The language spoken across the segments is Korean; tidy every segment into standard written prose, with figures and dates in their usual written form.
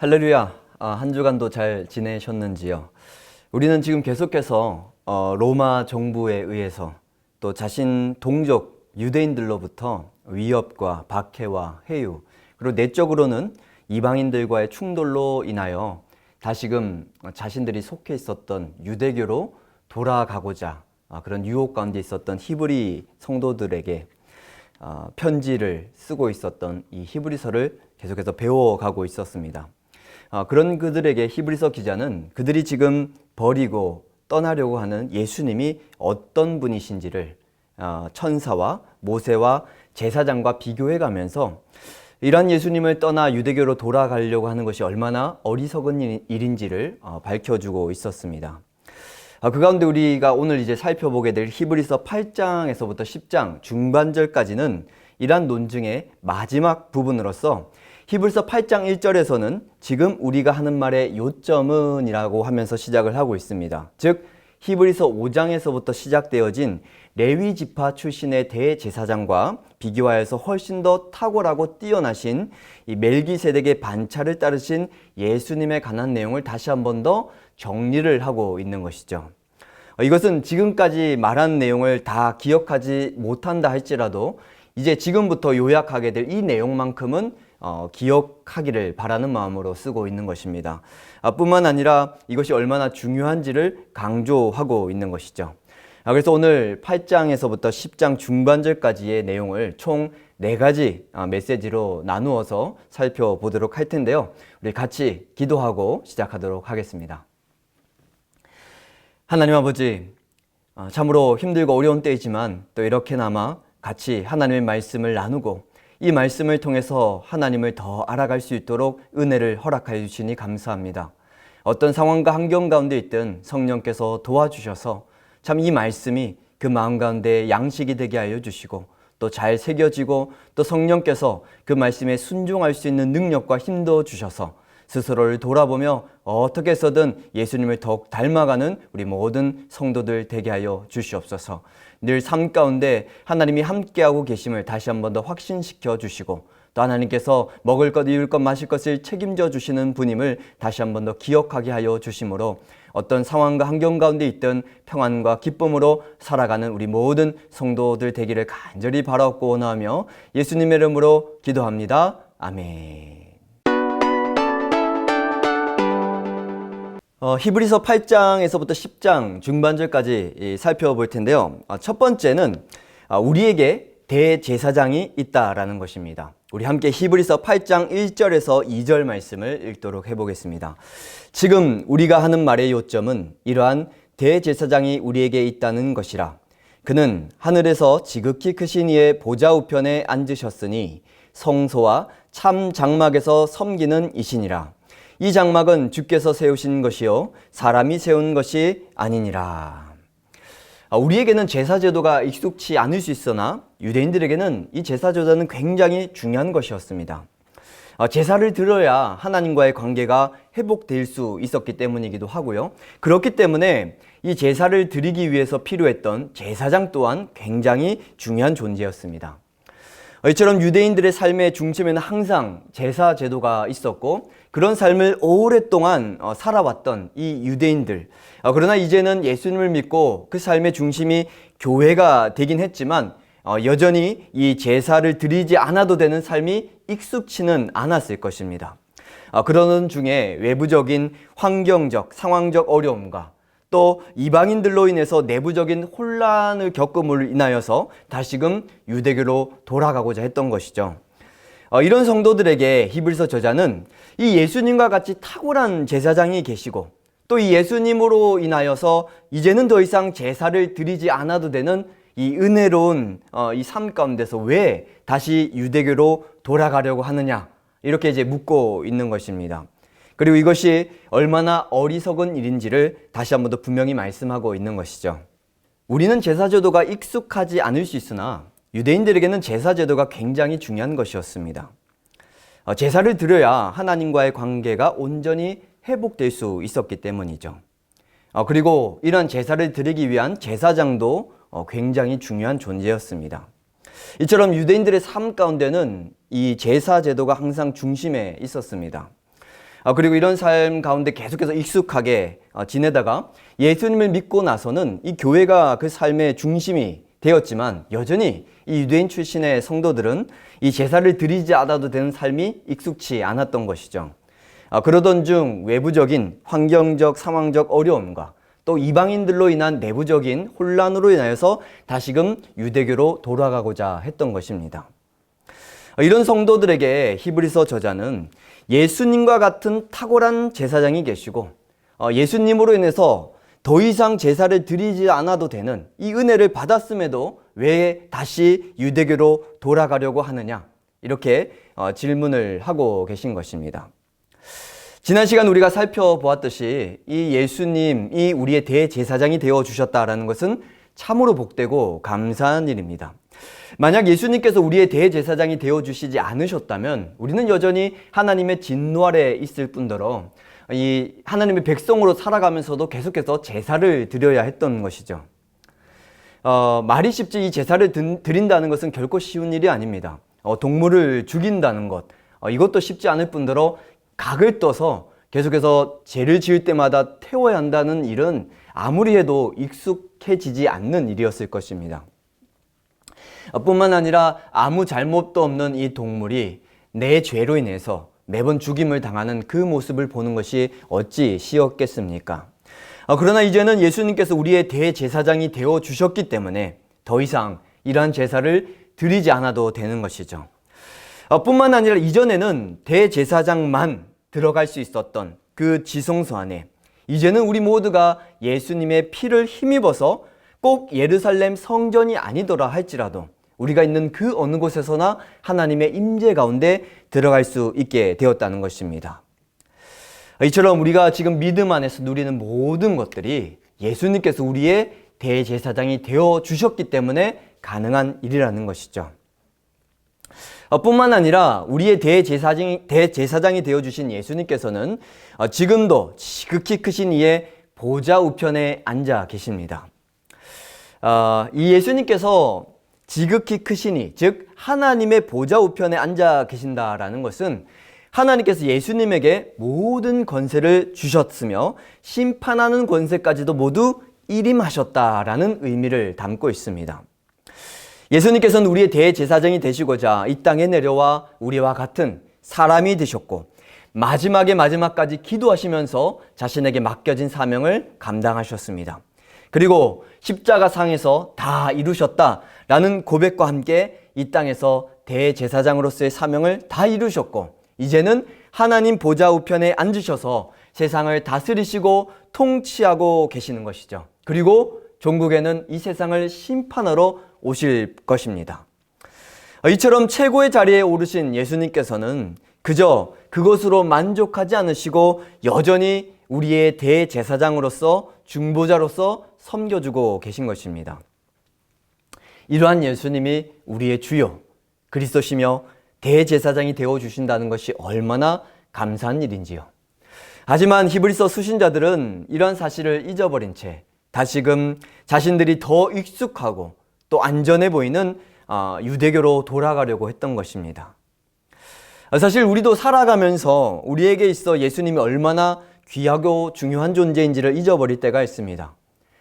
할렐루야. 한 주간도 잘 지내셨는지요? 우리는 지금 계속해서 로마 정부에 의해서 또 자신 동족 유대인들로부터 위협과 박해와 해유, 그리고 내적으로는 이방인들과의 충돌로 인하여 다시금 자신들이 속해 있었던 유대교로 돌아가고자 그런 유혹 가운데 있었던 히브리 성도들에게 편지를 쓰고 있었던 이 히브리서를 계속해서 배워가고 있었습니다. 그런 그들에게 히브리서 기자는 그들이 지금 버리고 떠나려고 하는 예수님이 어떤 분이신지를 천사와 모세와 제사장과 비교해 가면서 이러한 예수님을 떠나 유대교로 돌아가려고 하는 것이 얼마나 어리석은 일인지를 밝혀주고 있었습니다. 그 가운데 우리가 오늘 이제 살펴보게 될 히브리서 8장에서부터 10장 중반절까지는 이러한 논증의 마지막 부분으로서 히브리서 8장 1절에서는 지금 우리가 하는 말의 요점은 이라고 하면서 시작을 하고 있습니다. 즉 히브리서 5장에서부터 시작되어진 레위 지파 출신의 대제사장과 비교하여서 훨씬 더 탁월하고 뛰어나신 이 멜기세덱의 반차를 따르신 예수님에 관한 내용을 다시 한 번 더 정리를 하고 있는 것이죠. 이것은 지금까지 말한 내용을 다 기억하지 못한다 할지라도 이제 지금부터 요약하게 될 이 내용만큼은 기억하기를 바라는 마음으로 쓰고 있는 것입니다. 뿐만 아니라 이것이 얼마나 중요한지를 강조하고 있는 것이죠. 그래서 오늘 8장에서부터 10장 중반절까지의 내용을 총 4가지 메시지로 나누어서 살펴보도록 할 텐데요. 우리 같이 기도하고 시작하도록 하겠습니다. 하나님 아버지, 참으로 힘들고 어려운 때이지만 또 이렇게나마 같이 하나님의 말씀을 나누고 이 말씀을 통해서 하나님을 더 알아갈 수 있도록 은혜를 허락하여 주시니 감사합니다. 어떤 상황과 환경 가운데 있든 성령께서 도와주셔서 참 이 말씀이 그 마음 가운데 양식이 되게 하여 주시고 또 잘 새겨지고 또 성령께서 그 말씀에 순종할 수 있는 능력과 힘도 주셔서 스스로를 돌아보며 어떻게 해서든 예수님을 더욱 닮아가는 우리 모든 성도들 되게 하여 주시옵소서. 늘 삶 가운데 하나님이 함께하고 계심을 다시 한 번 더 확신시켜 주시고 또 하나님께서 먹을 것, 입을 것, 마실 것을 책임져 주시는 분임을 다시 한 번 더 기억하게 하여 주심으로 어떤 상황과 환경 가운데 있든 평안과 기쁨으로 살아가는 우리 모든 성도들 되기를 간절히 바라옵고 원하며 예수님의 이름으로 기도합니다. 아멘. 히브리서 8장에서부터 10장 중반절까지 살펴볼 텐데요. 첫 번째는 우리에게 대제사장이 있다라는 것입니다. 우리 함께 히브리서 8장 1절에서 2절 말씀을 읽도록 해보겠습니다. 지금 우리가 하는 말의 요점은 이러한 대제사장이 우리에게 있다는 것이라. 그는 하늘에서 지극히 크신 이의 보좌 우편에 앉으셨으니 성소와 참 장막에서 섬기는 이시니라. 이 장막은 주께서 세우신 것이요 사람이 세운 것이 아니니라. 우리에게는 제사제도가 익숙치 않을 수 있으나 유대인들에게는 이 제사제도는 굉장히 중요한 것이었습니다. 제사를 드려야 하나님과의 관계가 회복될 수 있었기 때문이기도 하고요. 그렇기 때문에 이 제사를 드리기 위해서 필요했던 제사장 또한 굉장히 중요한 존재였습니다. 이처럼 유대인들의 삶의 중심에는 항상 제사 제도가 있었고 그런 삶을 오랫동안 살아왔던 이 유대인들, 그러나 이제는 예수님을 믿고 그 삶의 중심이 교회가 되긴 했지만 여전히 이 제사를 드리지 않아도 되는 삶이 익숙치는 않았을 것입니다. 그러는 중에 외부적인 환경적, 상황적 어려움과 또 이방인들로 인해서 내부적인 혼란을 겪음으로 인하여서 다시금 유대교로 돌아가고자 했던 것이죠. 이런 성도들에게 히브리서 저자는 이 예수님과 같이 탁월한 제사장이 계시고 또 이 예수님으로 인하여서 이제는 더 이상 제사를 드리지 않아도 되는 이 은혜로운 이 삶 가운데서 왜 다시 유대교로 돌아가려고 하느냐 이렇게 이제 묻고 있는 것입니다. 그리고 이것이 얼마나 어리석은 일인지를 다시 한 번 더 분명히 말씀하고 있는 것이죠. 우리는 제사제도가 익숙하지 않을 수 있으나 유대인들에게는 제사제도가 굉장히 중요한 것이었습니다. 제사를 드려야 하나님과의 관계가 온전히 회복될 수 있었기 때문이죠. 그리고 이런 제사를 드리기 위한 제사장도 굉장히 중요한 존재였습니다. 이처럼 유대인들의 삶 가운데는 이 제사 제도가 항상 중심에 있었습니다. 그리고 이런 삶 가운데 계속해서 익숙하게 지내다가 예수님을 믿고 나서는 이 교회가 그 삶의 중심이 되었지만 여전히 이 유대인 출신의 성도들은 이 제사를 드리지 않아도 되는 삶이 익숙치 않았던 것이죠. 그러던 중 외부적인 환경적, 상황적 어려움과 또 이방인들로 인한 내부적인 혼란으로 인하여서 다시금 유대교로 돌아가고자 했던 것입니다. 이런 성도들에게 히브리서 저자는 예수님과 같은 탁월한 제사장이 계시고 예수님으로 인해서 더 이상 제사를 드리지 않아도 되는 이 은혜를 받았음에도 왜 다시 유대교로 돌아가려고 하느냐, 이렇게 질문을 하고 계신 것입니다. 지난 시간 우리가 살펴보았듯이 이 예수님이 우리의 대제사장이 되어주셨다는 것은 참으로 복되고 감사한 일입니다. 만약 예수님께서 우리의 대제사장이 되어주시지 않으셨다면 우리는 여전히 하나님의 진노 아래 있을 뿐더러 이 하나님의 백성으로 살아가면서도 계속해서 제사를 드려야 했던 것이죠. 말이 쉽지 이 제사를 드린다는 것은 결코 쉬운 일이 아닙니다. 동물을 죽인다는 것, 이것도 쉽지 않을 뿐더러 각을 떠서 계속해서 죄를 지을 때마다 태워야 한다는 일은 아무리 해도 익숙해지지 않는 일이었을 것입니다. 뿐만 아니라 아무 잘못도 없는 이 동물이 내 죄로 인해서 매번 죽임을 당하는 그 모습을 보는 것이 어찌 쉬웠겠습니까? 그러나 이제는 예수님께서 우리의 대제사장이 되어 주셨기 때문에 더 이상 이러한 제사를 드리지 않아도 되는 것이죠. 뿐만 아니라 이전에는 대제사장만 들어갈 수 있었던 그 지성소 안에 이제는 우리 모두가 예수님의 피를 힘입어서 꼭 예루살렘 성전이 아니더라 할지라도 우리가 있는 그 어느 곳에서나 하나님의 임재 가운데 들어갈 수 있게 되었다는 것입니다. 이처럼 우리가 지금 믿음 안에서 누리는 모든 것들이 예수님께서 우리의 대제사장이 되어 주셨기 때문에 가능한 일이라는 것이죠. 뿐만 아니라 우리의 대제사장이 되어주신 예수님께서는 지금도 지극히 크신 이의 보좌 우편에 앉아 계십니다. 이 예수님께서 지극히 크시니, 즉 하나님의 보좌 우편에 앉아 계신다라는 것은 하나님께서 예수님에게 모든 권세를 주셨으며 심판하는 권세까지도 모두 일임하셨다라는 의미를 담고 있습니다. 예수님께서는 우리의 대제사장이 되시고자 이 땅에 내려와 우리와 같은 사람이 되셨고 마지막까지 기도하시면서 자신에게 맡겨진 사명을 감당하셨습니다. 그리고 십자가상에서 다 이루셨다라는 고백과 함께 이 땅에서 대제사장으로서의 사명을 다 이루셨고 이제는 하나님 보좌 우편에 앉으셔서 세상을 다스리시고 통치하고 계시는 것이죠. 그리고 종국에는 이 세상을 심판하러 오실 것입니다. 이처럼 최고의 자리에 오르신 예수님께서는 그저 그것으로 만족하지 않으시고 여전히 우리의 대제사장으로서 중보자로서 섬겨주고 계신 것입니다. 이러한 예수님이 우리의 주요 그리스도시며 대제사장이 되어주신다는 것이 얼마나 감사한 일인지요. 하지만 히브리서 수신자들은 이런 사실을 잊어버린 채 다시금 자신들이 더 익숙하고 또 안전해 보이는 유대교로 돌아가려고 했던 것입니다. 사실 우리도 살아가면서 우리에게 있어 예수님이 얼마나 귀하고 중요한 존재인지를 잊어버릴 때가 있습니다.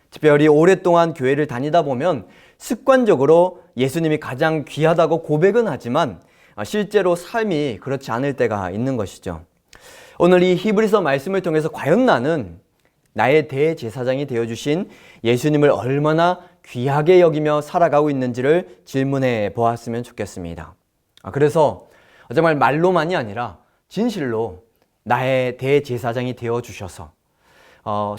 특별히 오랫동안 교회를 다니다 보면 습관적으로 예수님이 가장 귀하다고 고백은 하지만 실제로 삶이 그렇지 않을 때가 있는 것이죠. 오늘 이 히브리서 말씀을 통해서 과연 나는 나의 대제사장이 되어주신 예수님을 얼마나 귀하게 여기며 살아가고 있는지를 질문해 보았으면 좋겠습니다. 그래서 정말 말로만이 아니라 진실로 나의 대제사장이 되어주셔서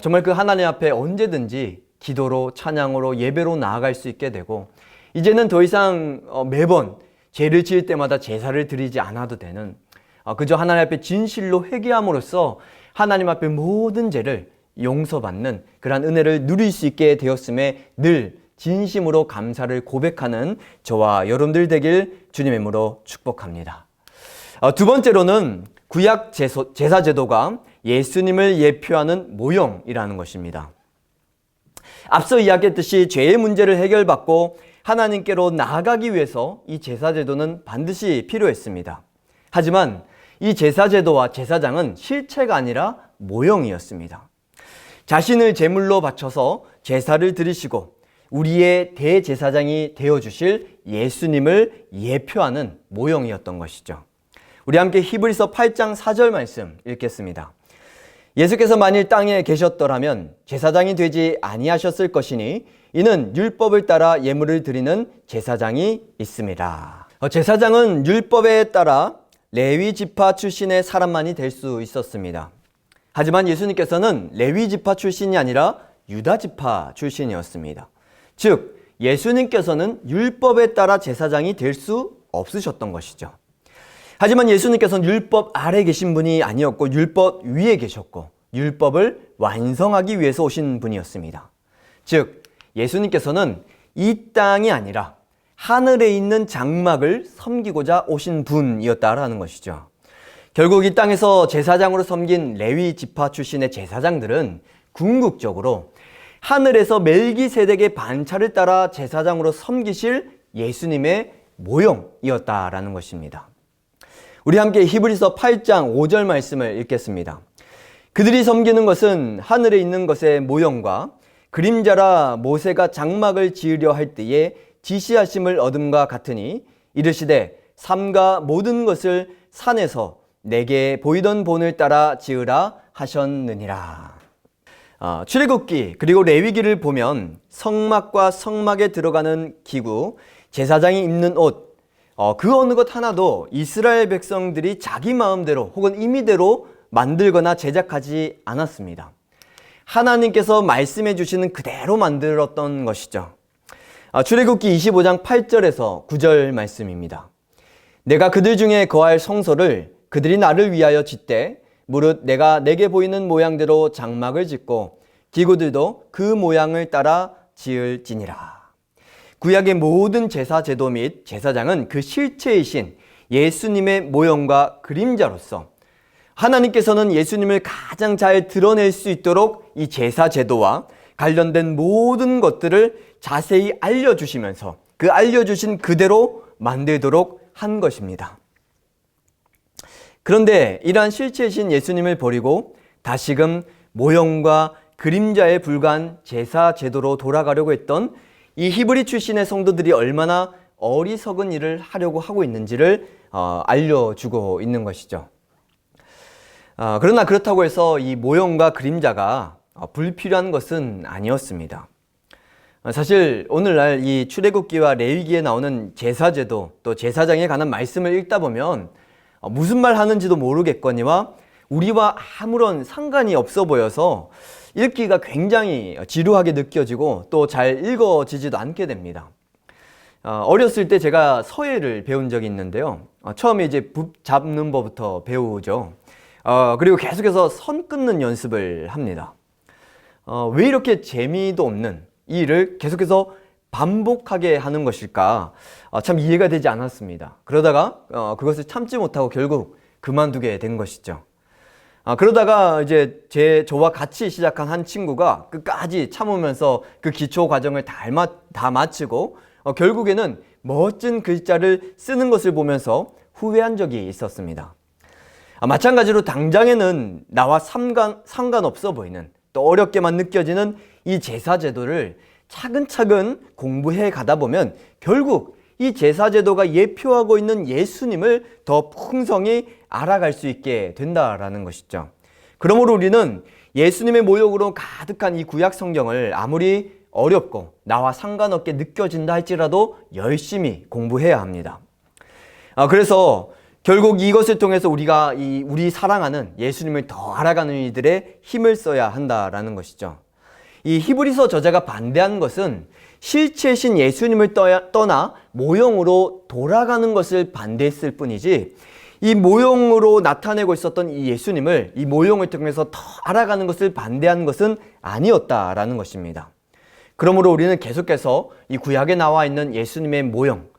정말 그 하나님 앞에 언제든지 기도로 찬양으로 예배로 나아갈 수 있게 되고 이제는 더 이상 매번 죄를 지을 때마다 제사를 드리지 않아도 되는 그저 하나님 앞에 진실로 회개함으로써 하나님 앞에 모든 죄를 용서받는 그러한 은혜를 누릴 수 있게 되었음에 늘 진심으로 감사를 고백하는 저와 여러분들 되길 주님의 이름으로 축복합니다. 두 번째로는 구약 제사 제도가 예수님을 예표하는 모형이라는 것입니다. 앞서 이야기했듯이 죄의 문제를 해결받고 하나님께로 나아가기 위해서 이 제사 제도는 반드시 필요했습니다. 하지만 이 제사제도와 제사장은 실체가 아니라 모형이었습니다. 자신을 제물로 바쳐서 제사를 드리시고 우리의 대제사장이 되어주실 예수님을 예표하는 모형이었던 것이죠. 우리 함께 히브리서 8장 4절 말씀 읽겠습니다. 예수께서 만일 땅에 계셨더라면 제사장이 되지 아니하셨을 것이니 이는 율법을 따라 예물을 드리는 제사장이 있습니다. 제사장은 율법에 따라 레위 지파 출신의 사람만이 될 수 있었습니다. 하지만 예수님께서는 레위 지파 출신이 아니라 유다 지파 출신이었습니다. 즉 예수님께서는 율법에 따라 제사장이 될 수 없으셨던 것이죠. 하지만 예수님께서는 율법 아래 계신 분이 아니었고 율법 위에 계셨고 율법을 완성하기 위해서 오신 분이었습니다. 즉 예수님께서는 이 땅이 아니라 하늘에 있는 장막을 섬기고자 오신 분이었다라는 것이죠. 결국 이 땅에서 제사장으로 섬긴 레위 지파 출신의 제사장들은 궁극적으로 하늘에서 멜기세덱의 반차를 따라 제사장으로 섬기실 예수님의 모형이었다라는 것입니다. 우리 함께 히브리서 8장 5절 말씀을 읽겠습니다. 그들이 섬기는 것은 하늘에 있는 것의 모형과 그림자라 모세가 장막을 지으려 할 때에 지시하심을 얻음과 같으니 이르시되 삼가 모든 것을 산에서 내게 보이던 본을 따라 지으라 하셨느니라. 출애굽기 그리고 레위기를 보면 성막과 성막에 들어가는 기구, 제사장이 입는 옷, 그 어느 것 하나도 이스라엘 백성들이 자기 마음대로 혹은 임의대로 만들거나 제작하지 않았습니다. 하나님께서 말씀해 주시는 그대로 만들었던 것이죠. 출애굽기 25장 8절에서 9절 말씀입니다. 내가 그들 중에 거할 성소를 그들이 나를 위하여 짓되 무릇 내가 내게 보이는 모양대로 장막을 짓고 기구들도 그 모양을 따라 지을지니라. 구약의 모든 제사 제도 및 제사장은 그 실체이신 예수님의 모형과 그림자로서 하나님께서는 예수님을 가장 잘 드러낼 수 있도록 이 제사 제도와 관련된 모든 것들을 자세히 알려주시면서 그 알려주신 그대로 만들도록 한 것입니다. 그런데 이러한 실체이신 예수님을 버리고 다시금 모형과 그림자에 불과한 제사 제도로 돌아가려고 했던 이 히브리 출신의 성도들이 얼마나 어리석은 일을 하려고 하고 있는지를 알려주고 있는 것이죠. 그러나 그렇다고 해서 이 모형과 그림자가 불필요한 것은 아니었습니다. 사실 오늘날 이 출애굽기와 레위기에 나오는 제사제도 또 제사장에 관한 말씀을 읽다 보면 무슨 말 하는지도 모르겠거니와 우리와 아무런 상관이 없어 보여서 읽기가 굉장히 지루하게 느껴지고 또 잘 읽어지지도 않게 됩니다. 어렸을 때 제가 서예를 배운 적이 있는데요. 처음에 이제 붓 잡는 법부터 배우죠. 그리고 계속해서 선 끊는 연습을 합니다. 왜 이렇게 재미도 없는 이 일을 계속해서 반복하게 하는 것일까? 참 이해가 되지 않았습니다. 그러다가 그것을 참지 못하고 결국 그만두게 된 것이죠. 그러다가 이제 저와 같이 시작한 한 친구가 끝까지 참으면서 그 기초 과정을 다 마치고 결국에는 멋진 글자를 쓰는 것을 보면서 후회한 적이 있었습니다. 마찬가지로 당장에는 나와 상관없어 보이는 또 어렵게만 느껴지는 이 제사제도를 차근차근 공부해 가다 보면 결국 이 제사제도가 예표하고 있는 예수님을 더 풍성히 알아갈 수 있게 된다라는 것이죠. 그러므로 우리는 예수님의 모욕으로 가득한 이 구약 성경을 아무리 어렵고 나와 상관없게 느껴진다 할지라도 열심히 공부해야 합니다. 그래서 결국 이것을 통해서 우리가 우리 사랑하는 예수님을 더 알아가는 이들의 힘을 써야 한다라는 것이죠. 이 히브리서 저자가 반대한 것은 실체신 예수님을 떠나 모형으로 돌아가는 것을 반대했을 뿐이지 이 모형으로 나타내고 있었던 이 예수님을 이 모형을 통해서 더 알아가는 것을 반대한 것은 아니었다라는 것입니다. 그러므로 우리는 계속해서 이 구약에 나와 있는 예수님의 모형,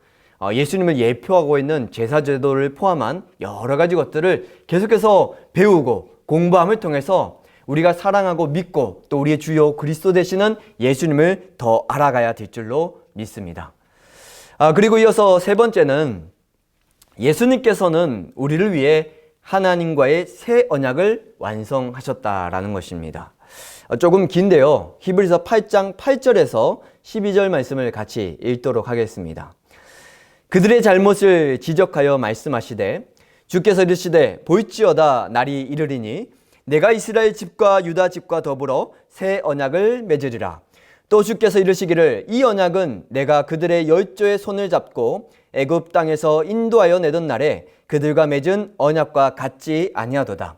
예수님을 예표하고 있는 제사제도를 포함한 여러 가지 것들을 계속해서 배우고 공부함을 통해서 우리가 사랑하고 믿고 또 우리의 주요 그리스도 되시는 예수님을 더 알아가야 될 줄로 믿습니다. 그리고 이어서 세 번째는 예수님께서는 우리를 위해 하나님과의 새 언약을 완성하셨다라는 것입니다. 조금 긴데요. 히브리서 8장 8절에서 12절 말씀을 같이 읽도록 하겠습니다. 그들의 잘못을 지적하여 말씀하시되 주께서 이르시되 볼지어다 날이 이르리니 내가 이스라엘 집과 유다 집과 더불어 새 언약을 맺으리라. 또 주께서 이르시기를 이 언약은 내가 그들의 열조의 손을 잡고 애굽 땅에서 인도하여 내던 날에 그들과 맺은 언약과 같지 아니하도다.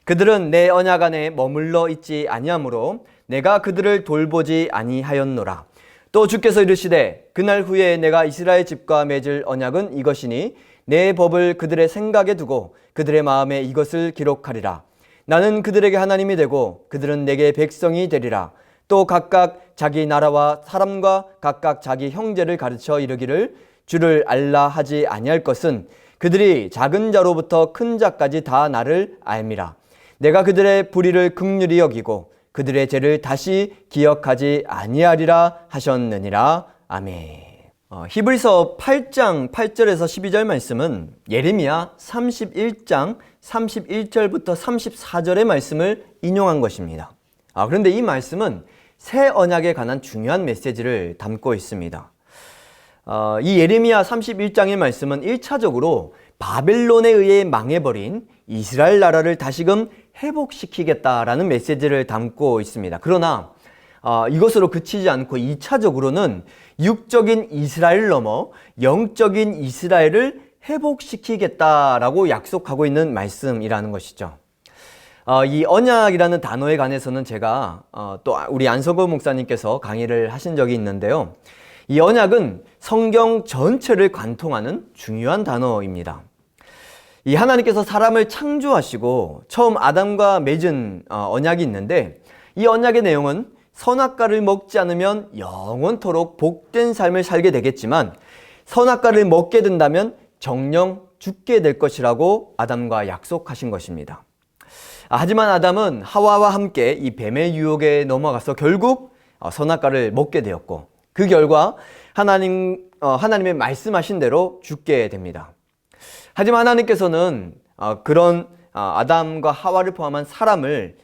그들은 내 언약 안에 머물러 있지 아니하므로 내가 그들을 돌보지 아니하였노라. 또 주께서 이르시되 그날 후에 내가 이스라엘 집과 맺을 언약은 이것이니 내 법을 그들의 생각에 두고 그들의 마음에 이것을 기록하리라. 나는 그들에게 하나님이 되고 그들은 내게 백성이 되리라. 또 각각 자기 나라와 사람과 각각 자기 형제를 가르쳐 이르기를 주를 알라 하지 아니할 것은 그들이 작은 자로부터 큰 자까지 다 나를 알미라. 내가 그들의 불의를 긍휼히 여기고 그들의 죄를 다시 기억하지 아니하리라 하셨느니라. 아멘. 히브리서 8장 8절에서 12절 말씀은 예레미야 31장 31절부터 34절의 말씀을 인용한 것입니다. 그런데 이 말씀은 새 언약에 관한 중요한 메시지를 담고 있습니다. 이 예레미야 31장의 말씀은 1차적으로 바벨론에 의해 망해버린 이스라엘 나라를 다시금 회복시키겠다라는 메시지를 담고 있습니다. 그러나 이것으로 그치지 않고 2차적으로는 육적인 이스라엘을 넘어 영적인 이스라엘을 회복시키겠다라고 약속하고 있는 말씀이라는 것이죠. 이 언약이라는 단어에 관해서는 제가 또 우리 안석호 목사님께서 강의를 하신 적이 있는데요. 이 언약은 성경 전체를 관통하는 중요한 단어입니다. 이 하나님께서 사람을 창조하시고 처음 아담과 맺은 언약이 있는데 이 언약의 내용은 선악과를 먹지 않으면 영원토록 복된 삶을 살게 되겠지만 선악과를 먹게 된다면 정령 죽게 될 것이라고 아담과 약속하신 것입니다. 하지만 아담은 하와와 함께 이 뱀의 유혹에 넘어가서 결국 선악과를 먹게 되었고 그 결과 하나님의 말씀하신 대로 죽게 됩니다. 하지만 하나님께서는 그런 아담과 하와를 포함한 사람을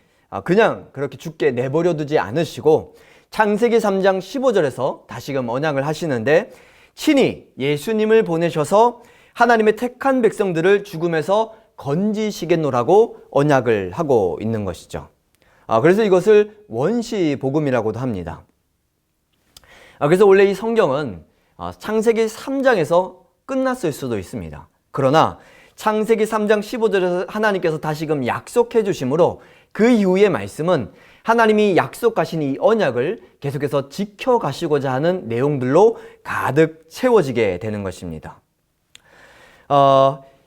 그냥 그렇게 죽게 내버려 두지 않으시고 창세기 3장 15절에서 다시금 언약을 하시는데 친히 예수님을 보내셔서 하나님의 택한 백성들을 죽음에서 건지시겠노라고 언약을 하고 있는 것이죠. 그래서 이것을 원시 복음이라고도 합니다. 그래서 원래 이 성경은 창세기 3장에서 끝났을 수도 있습니다. 그러나 창세기 3장 15절에서 하나님께서 다시금 약속해 주심으로 그 이후의 말씀은 하나님이 약속하신 이 언약을 계속해서 지켜가시고자 하는 내용들로 가득 채워지게 되는 것입니다.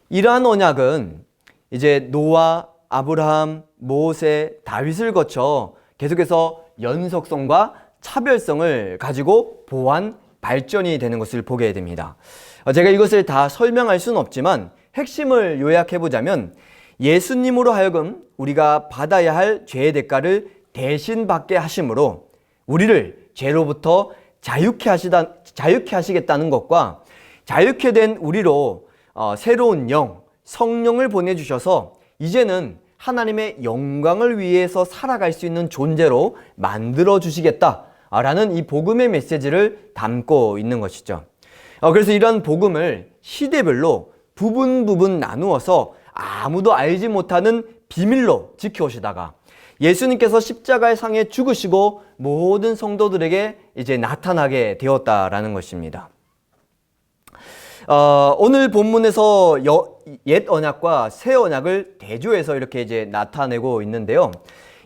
이러한 언약은 이제 노아, 아브라함, 모세, 다윗을 거쳐 계속해서 연속성과 차별성을 가지고 보완, 발전이 되는 것을 보게 됩니다. 제가 이것을 다 설명할 수는 없지만 핵심을 요약해보자면 예수님으로 하여금 우리가 받아야 할 죄의 대가를 대신 받게 하심으로 우리를 죄로부터 자유케 하시겠다는 것과 자유케 된 우리로 새로운 영, 성령을 보내주셔서 이제는 하나님의 영광을 위해서 살아갈 수 있는 존재로 만들어 주시겠다라는 이 복음의 메시지를 담고 있는 것이죠. 그래서 이러한 복음을 시대별로 부분 나누어서 아무도 알지 못하는 비밀로 지켜오시다가 예수님께서 십자가의 상에 죽으시고 모든 성도들에게 이제 나타나게 되었다라는 것입니다. 오늘 본문에서 옛 언약과 새 언약을 대조해서 이렇게 이제 나타내고 있는데요.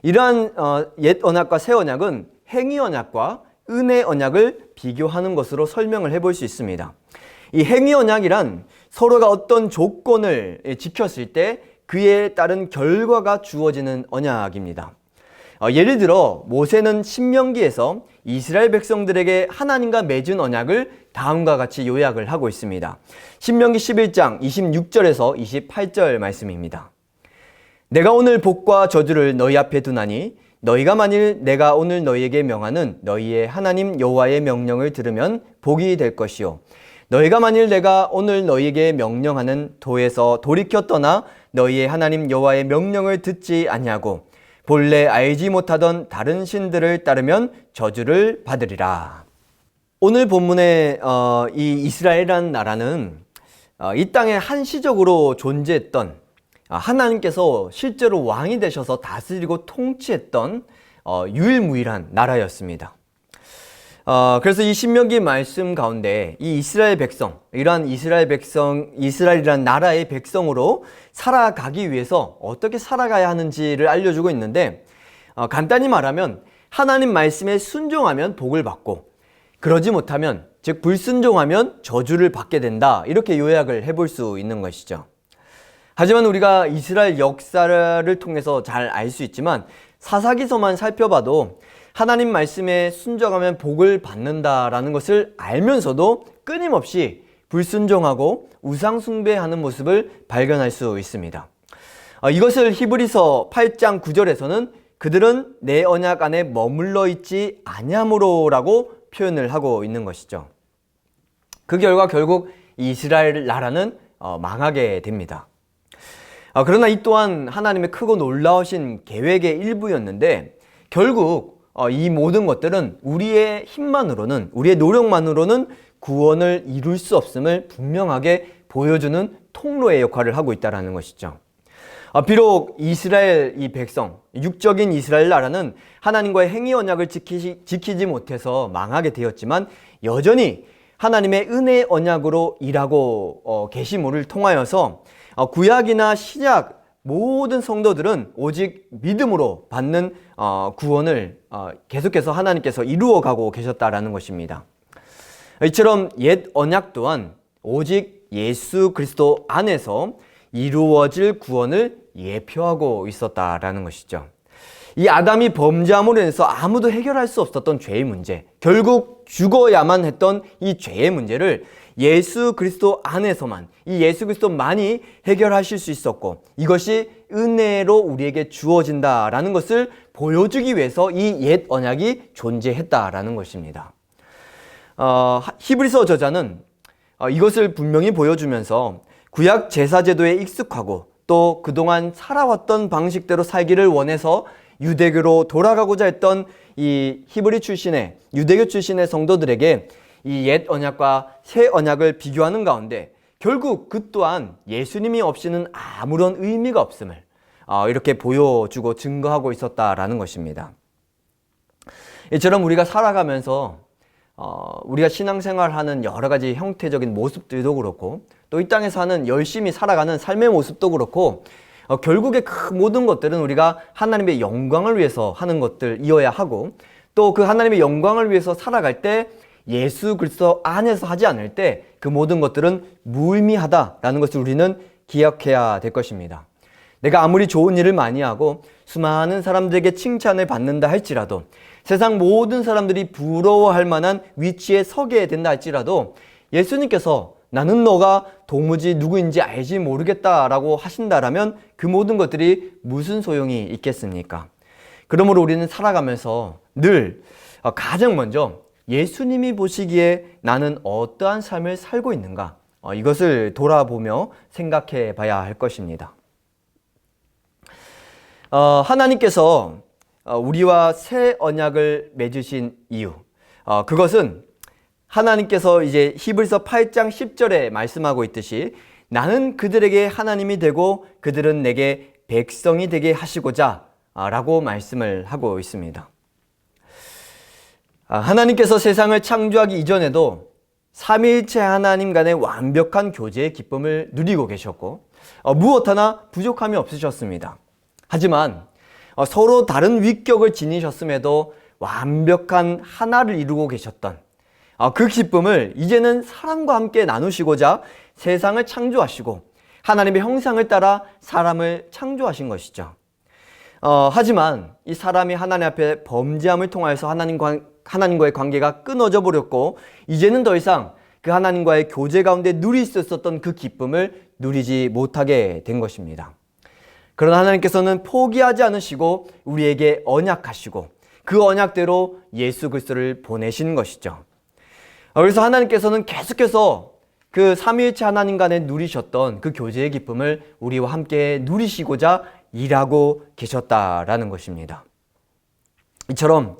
이러한 옛 언약과 새 언약은 행위 언약과 은혜 언약을 비교하는 것으로 설명을 해볼 수 있습니다. 이 행위 언약이란 서로가 어떤 조건을 지켰을 때 그에 따른 결과가 주어지는 언약입니다. 예를 들어 모세는 신명기에서 이스라엘 백성들에게 하나님과 맺은 언약을 다음과 같이 요약을 하고 있습니다. 신명기 11장 26절에서 28절 말씀입니다. 내가 오늘 복과 저주를 너희 앞에 두나니 너희가 만일 내가 오늘 너희에게 명하는 너희의 하나님 여호와의 명령을 들으면 복이 될 것이요 너희가 만일 내가 오늘 너희에게 명령하는 도에서 돌이켜 떠나 너희의 하나님 여호와의 명령을 듣지 아니하고 본래 알지 못하던 다른 신들을 따르면 저주를 받으리라. 오늘 본문의 이 이스라엘이라는 나라는 이 땅에 한시적으로 존재했던 하나님께서 실제로 왕이 되셔서 다스리고 통치했던 유일무이한 나라였습니다. 그래서 이 신명기 말씀 가운데 이 이스라엘 백성, 이러한 이스라엘이란 나라의 백성으로 살아가기 위해서 어떻게 살아가야 하는지를 알려주고 있는데, 간단히 말하면 하나님 말씀에 순종하면 복을 받고, 그러지 못하면, 즉 불순종하면 저주를 받게 된다, 이렇게 요약을 해볼 수 있는 것이죠. 하지만 우리가 이스라엘 역사를 통해서 잘 알 수 있지만 사사기서만 살펴봐도 하나님 말씀에 순종하면 복을 받는다라는 것을 알면서도 끊임없이 불순종하고 우상 숭배하는 모습을 발견할 수 있습니다. 이것을 히브리서 8장 9절에서는 그들은 내 언약 안에 머물러 있지 아니함으로라고 표현을 하고 있는 것이죠. 그 결과 결국 이스라엘 나라는 망하게 됩니다. 그러나 이 또한 하나님의 크고 놀라우신 계획의 일부였는데, 결국 이 모든 것들은 우리의 힘만으로는, 우리의 노력만으로는 구원을 이룰 수 없음을 분명하게 보여주는 통로의 역할을 하고 있다는 것이죠. 비록 이스라엘 이 백성, 육적인 이스라엘 나라는 하나님과의 행위 언약을 지키지 못해서 망하게 되었지만, 여전히 하나님의 은혜의 언약으로 일하고 계심을 통하여서 구약이나 신약 모든 성도들은 오직 믿음으로 받는 구원을 계속해서 하나님께서 이루어가고 계셨다라는 것입니다. 이처럼 옛 언약 또한 오직 예수 그리스도 안에서 이루어질 구원을 예표하고 있었다라는 것이죠. 이 아담이 범죄함으로 인해서 아무도 해결할 수 없었던 죄의 문제, 결국 죽어야만 했던 이 죄의 문제를 예수 그리스도 안에서만, 이 예수 그리스도만이 해결하실 수 있었고, 이것이 은혜로 우리에게 주어진다라는 것을 보여주기 위해서 이 옛 언약이 존재했다라는 것입니다. 히브리서 저자는 이것을 분명히 보여주면서 구약 제사제도에 익숙하고 또 그동안 살아왔던 방식대로 살기를 원해서 유대교로 돌아가고자 했던 이 히브리 출신의, 유대교 출신의 성도들에게 이 옛 언약과 새 언약을 비교하는 가운데 결국 그 또한 예수님이 없이는 아무런 의미가 없음을 이렇게 보여주고 증거하고 있었다라는 것입니다. 이처럼 우리가 살아가면서 우리가 신앙생활하는 여러 가지 형태적인 모습들도 그렇고, 또 이 땅에 사는 열심히 살아가는 삶의 모습도 그렇고, 결국에 그 모든 것들은 우리가 하나님의 영광을 위해서 하는 것들이어야 하고, 또 그 하나님의 영광을 위해서 살아갈 때 예수 그리스도 안에서 하지 않을 때 그 모든 것들은 무의미하다라는 것을 우리는 기억해야 될 것입니다. 내가 아무리 좋은 일을 많이 하고 수많은 사람들에게 칭찬을 받는다 할지라도, 세상 모든 사람들이 부러워할 만한 위치에 서게 된다 할지라도, 예수님께서 나는 너가 도무지 누구인지 알지 모르겠다라고 하신다라면 그 모든 것들이 무슨 소용이 있겠습니까? 그러므로 우리는 살아가면서 늘 가장 먼저 예수님이 보시기에 나는 어떠한 삶을 살고 있는가, 이것을 돌아보며 생각해 봐야 할 것입니다. 하나님께서 우리와 새 언약을 맺으신 이유, 그것은 하나님께서 이제 히브리서 8장 10절에 말씀하고 있듯이 나는 그들에게 하나님이 되고 그들은 내게 백성이 되게 하시고자 라고 말씀을 하고 있습니다. 하나님께서 세상을 창조하기 이전에도 삼위일체 하나님 간의 완벽한 교제의 기쁨을 누리고 계셨고, 무엇 하나 부족함이 없으셨습니다. 하지만 서로 다른 위격을 지니셨음에도 완벽한 하나를 이루고 계셨던 그 기쁨을 이제는 사람과 함께 나누시고자 세상을 창조하시고 하나님의 형상을 따라 사람을 창조하신 것이죠. 하지만 이 사람이 하나님 앞에 범죄함을 통하여서 하나님과의 관계가 끊어져 버렸고, 이제는 더 이상 그 하나님과의 교제 가운데 누릴 수 있었던 그 기쁨을 누리지 못하게 된 것입니다. 그러나 하나님께서는 포기하지 않으시고 우리에게 언약하시고 그 언약대로 예수 그리스도를 보내신 것이죠. 그래서 하나님께서는 계속해서 그 삼위일체 하나님 간에 누리셨던 그 교제의 기쁨을 우리와 함께 누리시고자 일하고 계셨다라는 것입니다. 이처럼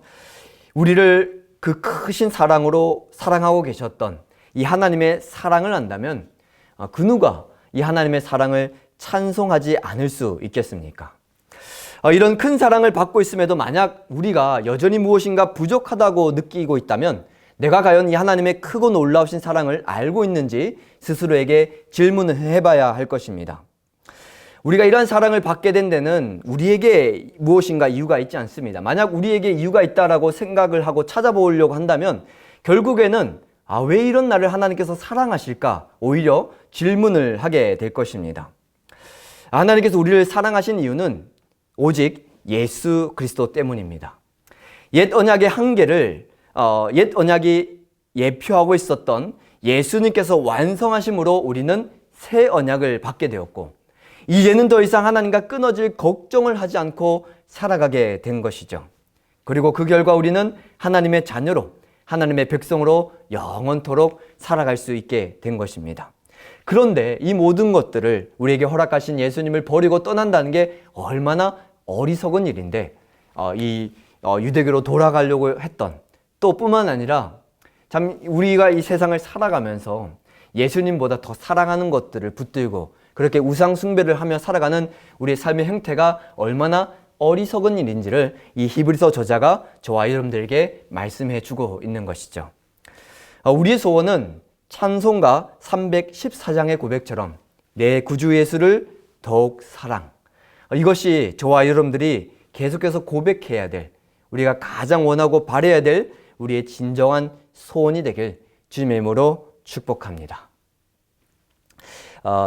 우리를 그 크신 사랑으로 사랑하고 계셨던 이 하나님의 사랑을 안다면 그 누가 이 하나님의 사랑을 찬송하지 않을 수 있겠습니까? 이런 큰 사랑을 받고 있음에도 만약 우리가 여전히 무엇인가 부족하다고 느끼고 있다면 내가 과연 이 하나님의 크고 놀라우신 사랑을 알고 있는지 스스로에게 질문을 해봐야 할 것입니다. 우리가 이러한 사랑을 받게 된 데는 우리에게 무엇인가 이유가 있지 않습니다. 만약 우리에게 이유가 있다라고 생각을 하고 찾아보려고 한다면 결국에는 왜 이런 나를 하나님께서 사랑하실까? 오히려 질문을 하게 될 것입니다. 하나님께서 우리를 사랑하신 이유는 오직 예수 그리스도 때문입니다. 옛 언약의 한계를 옛 언약이 예표하고 있었던 예수님께서 완성하심으로 우리는 새 언약을 받게 되었고 이제는 더 이상 하나님과 끊어질 걱정을 하지 않고 살아가게 된 것이죠. 그리고 그 결과 우리는 하나님의 자녀로 하나님의 백성으로 영원토록 살아갈 수 있게 된 것입니다. 그런데 이 모든 것들을 우리에게 허락하신 예수님을 버리고 떠난다는 게 얼마나 어리석은 일인데 이 유대교로 돌아가려고 했던 또 뿐만 아니라 참 우리가 이 세상을 살아가면서 예수님보다 더 사랑하는 것들을 붙들고 그렇게 우상 숭배를 하며 살아가는 우리의 삶의 형태가 얼마나 어리석은 일인지를 이 히브리서 저자가 저와 여러분들에게 말씀해 주고 있는 것이죠. 우리의 소원은 찬송가 314장의 고백처럼 내 구주 예수를 더욱 사랑. 이것이 저와 여러분들이 계속해서 고백해야 될, 우리가 가장 원하고 바라야 될 우리의 진정한 소원이 되길 주님의 이름으로 축복합니다.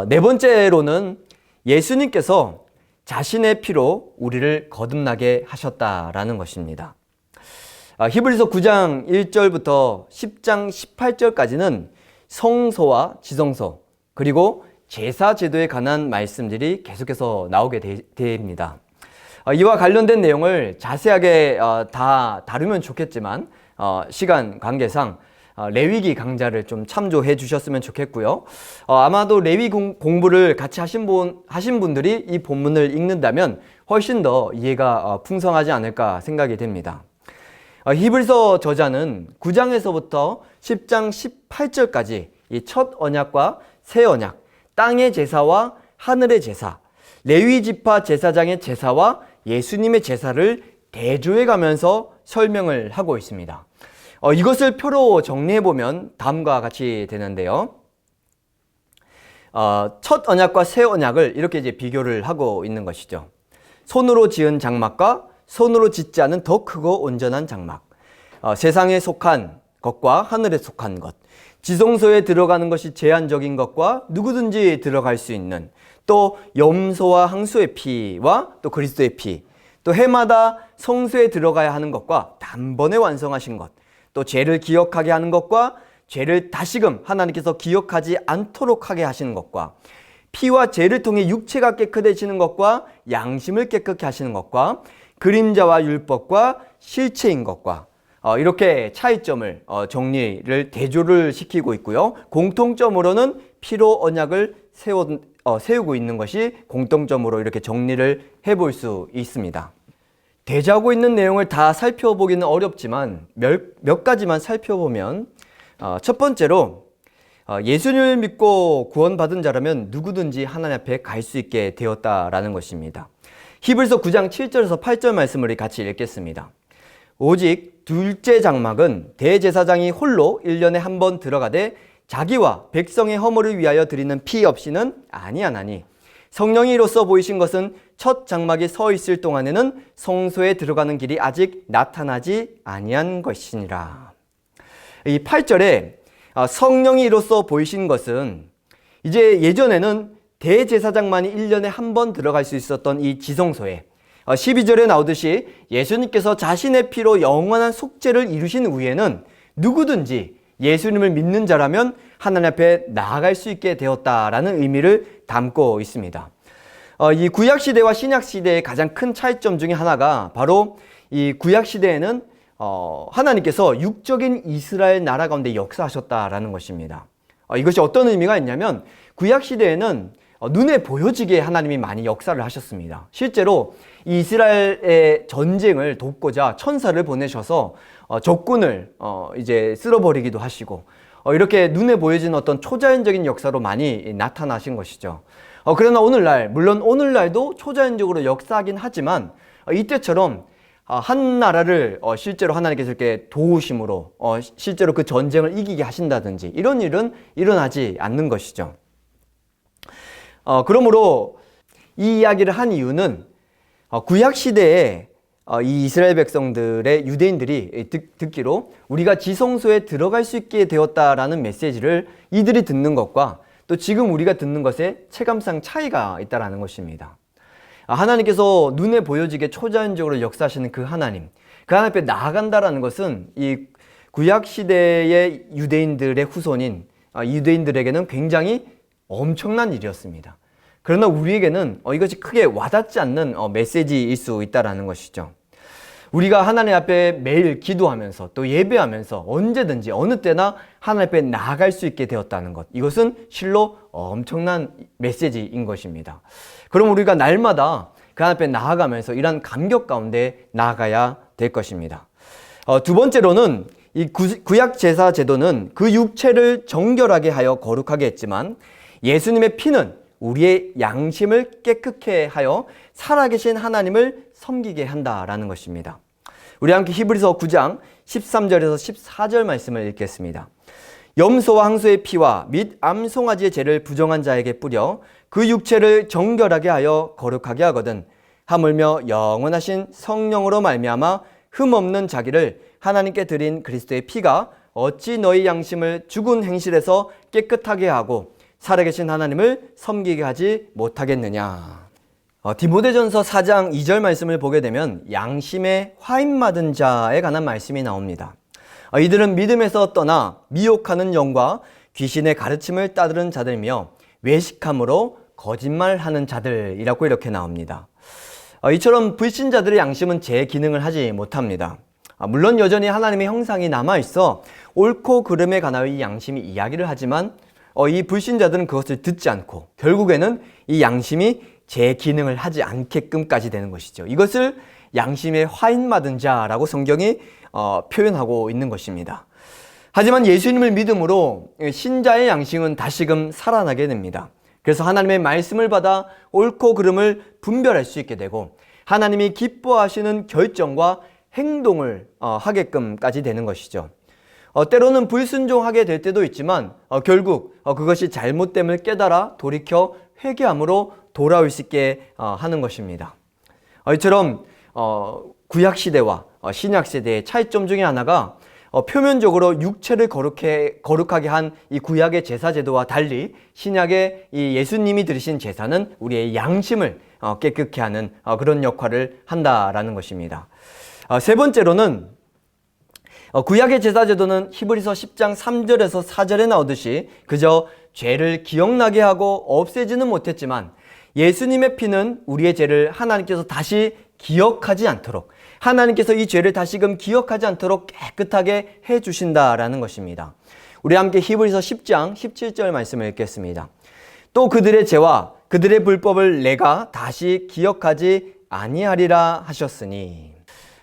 네 번째로는 예수님께서 자신의 피로 우리를 거듭나게 하셨다라는 것입니다. 히브리서 9장 1절부터 10장 18절까지는 성소와 지성소 그리고 제사 제도에 관한 말씀들이 계속해서 나오게 됩니다. 이와 관련된 내용을 자세하게 다 다루면 좋겠지만 시간 관계상 레위기 강좌를 좀 참조해 주셨으면 좋겠고요. 아마도 레위 공부를 같이 하신 분들이 이 본문을 읽는다면 훨씬 더 이해가 풍성하지 않을까 생각이 됩니다. 히브리서 저자는 9장에서부터 10장 18절까지 이 첫 언약과 새 언약, 땅의 제사와 하늘의 제사, 레위 지파 제사장의 제사와 예수님의 제사를 대조해 가면서 설명을 하고 있습니다. 이것을 표로 정리해보면 다음과 같이 되는데요. 첫 언약과 새 언약을 이렇게 이제 비교를 하고 있는 것이죠. 손으로 지은 장막과 손으로 짓지 않은 더 크고 온전한 장막, 세상에 속한 것과 하늘에 속한 것, 지성소에 들어가는 것이 제한적인 것과 누구든지 들어갈 수 있는, 또 염소와 항소의 피와 또 그리스도의 피, 또 해마다 성소에 들어가야 하는 것과 단번에 완성하신 것, 또 죄를 기억하게 하는 것과 죄를 다시금 하나님께서 기억하지 않도록 하게 하시는 것과 피와 죄를 통해 육체가 깨끗해지는 것과 양심을 깨끗게 하시는 것과 그림자와 율법과 실체인 것과 이렇게 차이점을 정리를 대조를 시키고 있고요. 공통점으로는 피로 언약을 세우고 있는 것이 공통점으로 이렇게 정리를 해볼 수 있습니다. 대조하고 있는 내용을 다 살펴보기는 어렵지만 몇 가지만 살펴보면 첫 번째로 예수님을 믿고 구원받은 자라면 누구든지 하나님 앞에 갈 수 있게 되었다라는 것입니다. 히브리서 9장 7절에서 8절 말씀을 같이 읽겠습니다. 오직 둘째 장막은 대제사장이 홀로 1년에 한 번 들어가되 자기와 백성의 허물을 위하여 드리는 피 없이는 아니하나니 성령이 이로써 보이신 것은 첫 장막이 서 있을 동안에는 성소에 들어가는 길이 아직 나타나지 아니한 것이니라. 이 8절에 성령이 이로써 보이신 것은 이제 예전에는 대제사장만이 1년에 한 번 들어갈 수 있었던 이 지성소에 12절에 나오듯이 예수님께서 자신의 피로 영원한 속죄를 이루신 후에는 누구든지 예수님을 믿는 자라면 하나님 앞에 나아갈 수 있게 되었다라는 의미를 담고 있습니다. 이 구약시대와 신약시대의 가장 큰 차이점 중에 하나가 바로 이 구약시대에는 하나님께서 육적인 이스라엘 나라 가운데 역사하셨다라는 것입니다. 이것이 어떤 의미가 있냐면 구약 시대에는 눈에 보여지게 하나님이 많이 역사를 하셨습니다. 실제로 이스라엘의 전쟁을 돕고자 천사를 보내셔서 적군을 이제 쓸어버리기도 하시고 이렇게 눈에 보여지는 어떤 초자연적인 역사로 많이 나타나신 것이죠. 그러나 오늘날, 물론 오늘날도 초자연적으로 역사하긴 하지만 이때처럼 한 나라를 실제로 하나님께서 이렇게 도우심으로 실제로 그 전쟁을 이기게 하신다든지 이런 일은 일어나지 않는 것이죠. 그러므로 이 이야기를 한 이유는 구약 시대에 이 이스라엘 백성들의 유대인들이 듣기로 우리가 지성소에 들어갈 수 있게 되었다라는 메시지를 이들이 듣는 것과 또 지금 우리가 듣는 것에 체감상 차이가 있다라는 것입니다. 하나님께서 눈에 보여지게 초자연적으로 역사하시는 그 하나님 앞에 나아간다라는 것은 이 구약 시대의 유대인들의 후손인 유대인들에게는 굉장히 엄청난 일이었습니다. 그러나 우리에게는 이것이 크게 와닿지 않는 메시지일 수 있다는 것이죠. 우리가 하나님 앞에 매일 기도하면서 또 예배하면서 언제든지 어느 때나 하나님 앞에 나아갈 수 있게 되었다는 것, 이것은 실로 엄청난 메시지인 것입니다. 그럼 우리가 날마다 그 하나님 앞에 나아가면서 이러한 감격 가운데 나아가야 될 것입니다. 두 번째로는 이 구약 제사 제도는 그 육체를 정결하게 하여 거룩하게 했지만 예수님의 피는 우리의 양심을 깨끗게 하여 살아계신 하나님을 섬기게 한다라는 것입니다. 우리 함께 히브리서 9장 13절에서 14절 말씀을 읽겠습니다. 염소와 항소의 피와 및 암송아지의 죄를 부정한 자에게 뿌려 그 육체를 정결하게 하여 거룩하게 하거든 하물며 영원하신 성령으로 말미암아 흠없는 자기를 하나님께 드린 그리스도의 피가 어찌 너희 양심을 죽은 행실에서 깨끗하게 하고 살아계신 하나님을 섬기게 하지 못하겠느냐. 디모데전서 4장 2절 말씀을 보게 되면 양심에 화인맞은 자에 관한 말씀이 나옵니다. 이들은 믿음에서 떠나 미혹하는 영과 귀신의 가르침을 따르는 자들이며 외식함으로 거짓말하는 자들이라고 이렇게 나옵니다. 이처럼 불신자들의 양심은 제 기능을 하지 못합니다. 물론 여전히 하나님의 형상이 남아있어 옳고 그름에 관하여 이 양심이 이야기를 하지만 이 불신자들은 그것을 듣지 않고 결국에는 이 양심이 제 기능을 하지 않게끔까지 되는 것이죠. 이것을 양심에 화인맞은 자라고 성경이 표현하고 있는 것입니다. 하지만 예수님을 믿음으로 신자의 양심은 다시금 살아나게 됩니다. 그래서 하나님의 말씀을 받아 옳고 그름을 분별할 수 있게 되고 하나님이 기뻐하시는 결정과 행동을 하게끔까지 되는 것이죠. 때로는 불순종하게 될 때도 있지만 결국 그것이 잘못됨을 깨달아 돌이켜 회개함으로 돌아올 수 있게 하는 것입니다. 이처럼 구약 시대와 신약 시대의 차이점 중에 하나가 표면적으로 육체를 거룩하게 한 이 구약의 제사 제도와 달리 신약의 이 예수님이 드리신 제사는 우리의 양심을 깨끗게 하는 그런 역할을 한다라는 것입니다. 세 번째로는 구약의 제사 제도는 히브리서 10장 3절에서 4절에 나오듯이 그저 죄를 기억나게 하고 없애지는 못했지만 예수님의 피는 우리의 죄를 하나님께서 다시 기억하지 않도록 하나님께서 이 죄를 다시금 기억하지 않도록 깨끗하게 해주신다라는 것입니다. 우리 함께 히브리서 10장 17절 말씀을 읽겠습니다. 또 그들의 죄와 그들의 불법을 내가 다시 기억하지 아니하리라 하셨으니